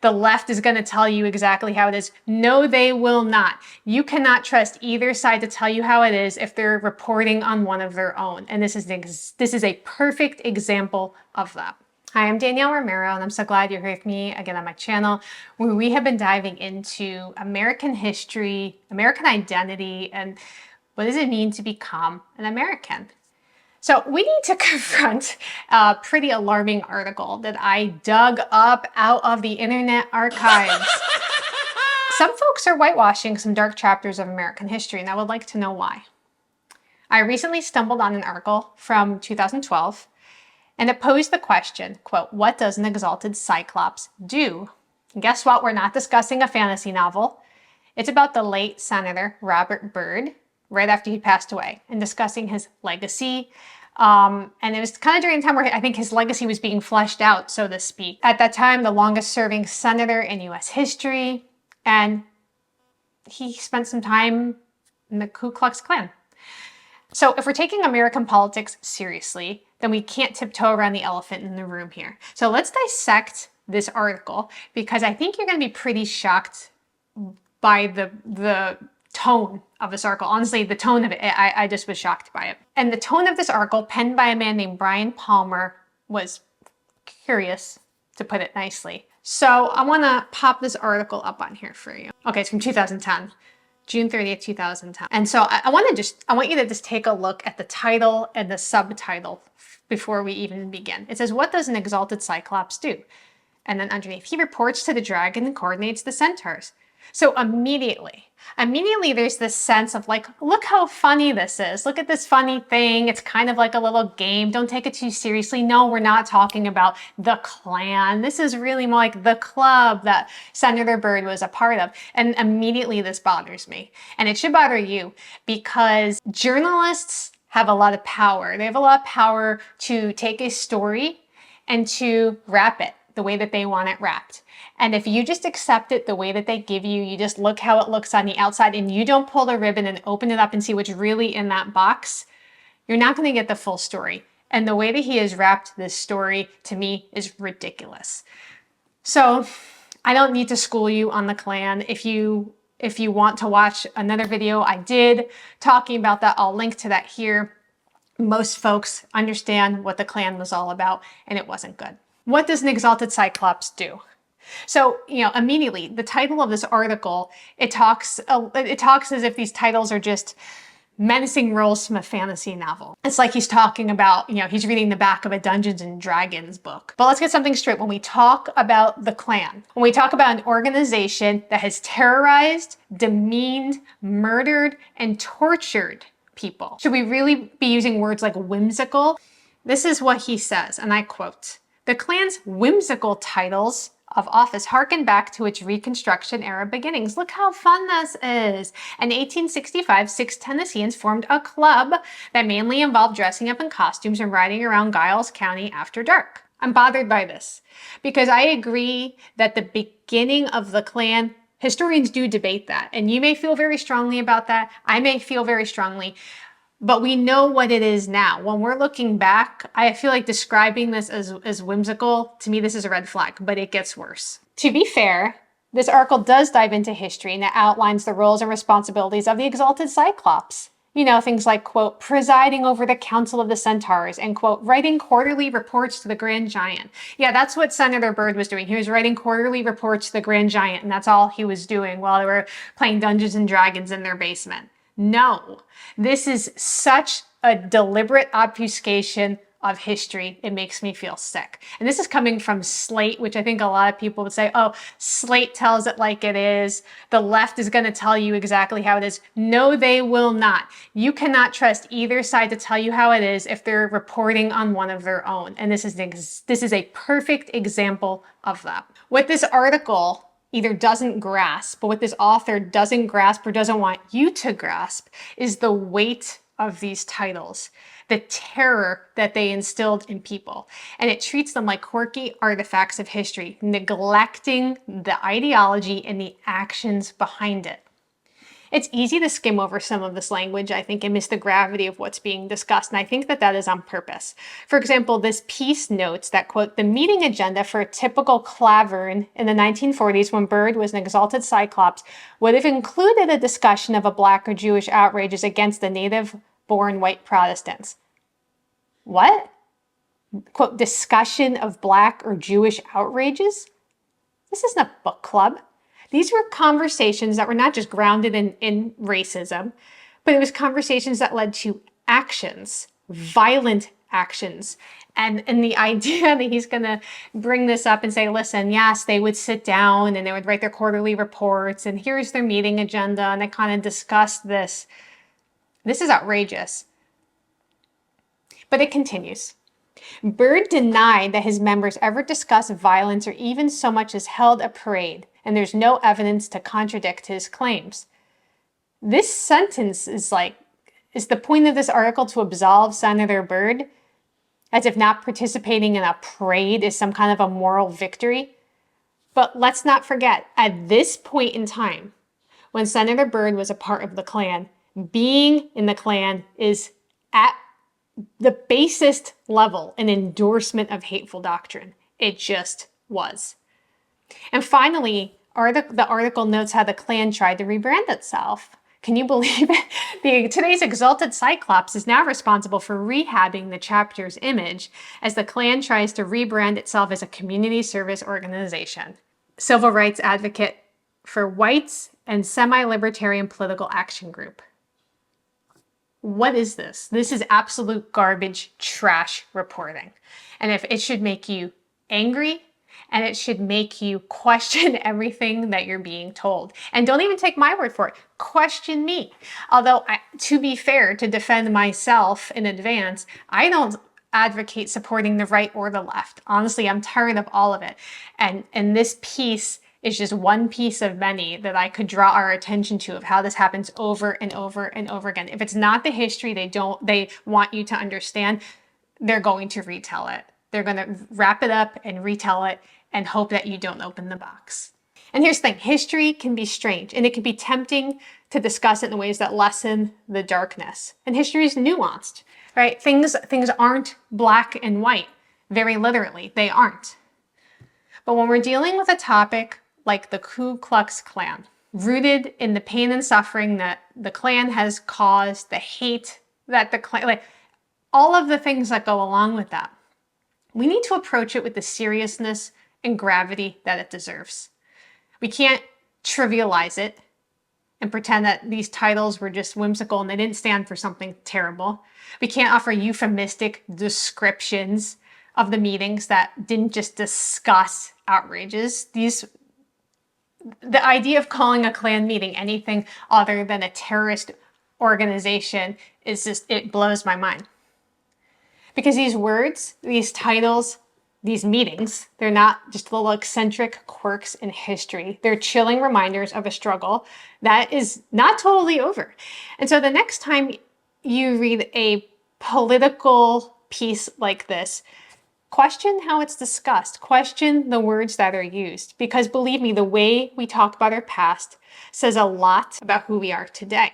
The left is going to tell you exactly how it is. No, they will not. You cannot trust either side to tell you how it is if they're reporting on one of their own. And this is a perfect example of that. Hi, I'm Danielle Romero, and I'm so glad you're here with me again on my channel, where we have been diving into American history, American identity, and what does it mean to become an American? So we need to confront a pretty alarming article that I dug up out of the internet archives. Some folks are whitewashing some dark chapters of American history, and I would like to know why. I recently stumbled on an article from 2012, and it posed the question, quote, "What does an exalted cyclops do?" And guess what? We're not discussing a fantasy novel. It's about the late Senator Robert Byrd, right after he passed away, and discussing his legacy. And it was kind of during a time where I think his legacy was being fleshed out, so to speak. At that time, the longest serving senator in US history, and he spent some time in the Ku Klux Klan. So if we're taking American politics seriously, then we can't tiptoe around the elephant in the room here. So let's dissect this article, because I think you're going to be pretty shocked by the tone of this article. Honestly, the tone of it, I just was shocked by it. And the tone of this article, penned by a man named Brian Palmer, was curious, to put it nicely. So I want to pop this article up on here for you. Okay, it's from 2010. June 30th, 2010. And so I want you to just take a look at the title and the subtitle before we even begin. It says, "What does an exalted cyclops do?" And then underneath, "He reports to the dragon and coordinates the centaurs." So immediately there's this sense of like, look how funny this is. Look at this funny thing. It's kind of like a little game. Don't take it too seriously. No, we're not talking about the Klan. This is really more like the club that Senator Byrd was a part of. And immediately this bothers me. And it should bother you, because journalists have a lot of power. They have a lot of power to take a story and to wrap it the way that they want it wrapped. And if you just accept it the way that they give you, you just look how it looks on the outside, and you don't pull the ribbon and open it up and see what's really in that box, you're not going to get the full story. And the way that he has wrapped this story, to me, is ridiculous. So I don't need to school you on the Klan. If you want to watch another video I did talking about that, I'll link to that here. Most folks understand what the Klan was all about, and it wasn't good. What does an exalted cyclops do? So, immediately the title of this article, it talks as if these titles are just menacing roles from a fantasy novel. It's like he's talking about, he's reading the back of a Dungeons and Dragons book. But let's get something straight. When we talk about the Klan, when we talk about an organization that has terrorized, demeaned, murdered, and tortured people, should we really be using words like whimsical? This is what he says, and I quote, "The Klan's whimsical titles of office harken back to its Reconstruction era beginnings." Look how fun this is. In 1865, 6 Tennesseans formed a club that mainly involved dressing up in costumes and riding around Giles County after dark. I'm bothered by this because I agree that the beginning of the Klan, historians do debate that, and you may feel very strongly about that. I may feel very strongly. But we know what it is now. When we're looking back, I feel like describing this as whimsical, to me, this is a red flag, but it gets worse. To be fair, this article does dive into history, and it outlines the roles and responsibilities of the exalted cyclops. Things like, quote, "presiding over the Council of the Centaurs," and, quote, "writing quarterly reports to the Grand Giant." Yeah, that's what Senator Byrd was doing. He was writing quarterly reports to the Grand Giant, and that's all he was doing while they were playing Dungeons and Dragons in their basement. No, this is such a deliberate obfuscation of history. It makes me feel sick. And this is coming from Slate, which I think a lot of people would say, oh, Slate tells it like it is. The left is going to tell you exactly how it is. No, they will not. You cannot trust either side to tell you how it is if they're reporting on one of their own. And this is a perfect example of that. What this article either doesn't grasp, but what this author doesn't grasp or doesn't want you to grasp, is the weight of these titles, the terror that they instilled in people. And it treats them like quirky artifacts of history, neglecting the ideology and the actions behind it. It's easy to skim over some of this language, I think, and miss the gravity of what's being discussed, and I think that that is on purpose. For example, this piece notes that, quote, the meeting agenda for a typical clavern in the 1940s when Byrd was an exalted Cyclops would have included a discussion of a Black or Jewish outrages against the native-born white Protestants. What? Quote, discussion of Black or Jewish outrages? This isn't a book club. These were conversations that were not just grounded in racism, but it was conversations that led to actions, violent actions. And the idea that he's going to bring this up and say, listen, yes, they would sit down and they would write their quarterly reports and here's their meeting agenda and they kind of discussed this. This is outrageous. But it continues. Byrd denied that his members ever discussed violence or even so much as held a parade, and there's no evidence to contradict his claims. This sentence is the point of this article to absolve Senator Byrd, as if not participating in a parade is some kind of a moral victory. But let's not forget, at this point in time, when Senator Byrd was a part of the Klan, being in the Klan is at the basest level an endorsement of hateful doctrine. It just was. And finally, the article notes how the Klan tried to rebrand itself. Can you believe it? Today's exalted Cyclops is now responsible for rehabbing the chapter's image as the Klan tries to rebrand itself as a community service organization. Civil rights advocate for whites and semi-libertarian political action group. What is this? This is absolute garbage, trash reporting. And if it should make you angry and it should make you question everything that you're being told. And don't even take my word for it. Question me. Although, to be fair, to defend myself in advance, I don't advocate supporting the right or the left. Honestly, I'm tired of all of it. And this piece is just one piece of many that I could draw our attention to of how this happens over and over and over again. If it's not the history they want you to understand, they're going to retell it. They're going to wrap it up and retell it and hope that you don't open the box. And here's the thing, history can be strange and it can be tempting to discuss it in ways that lessen the darkness. And history is nuanced, right? Things aren't black and white, very literally, they aren't. But when we're dealing with a topic like the Ku Klux Klan, rooted in the pain and suffering that the Klan has caused, the hate that the Klan, all of the things that go along with that, we need to approach it with the seriousness and gravity that it deserves. We can't trivialize it and pretend that these titles were just whimsical and they didn't stand for something terrible. We can't offer euphemistic descriptions of the meetings that didn't just discuss outrages. The idea of calling a Klan meeting anything other than a terrorist organization is just, it blows my mind. Because these words, these titles, these meetings, they're not just little eccentric quirks in history. They're chilling reminders of a struggle that is not totally over. And so the next time you read a political piece like this, question how it's discussed. Question the words that are used. Because believe me, the way we talk about our past says a lot about who we are today.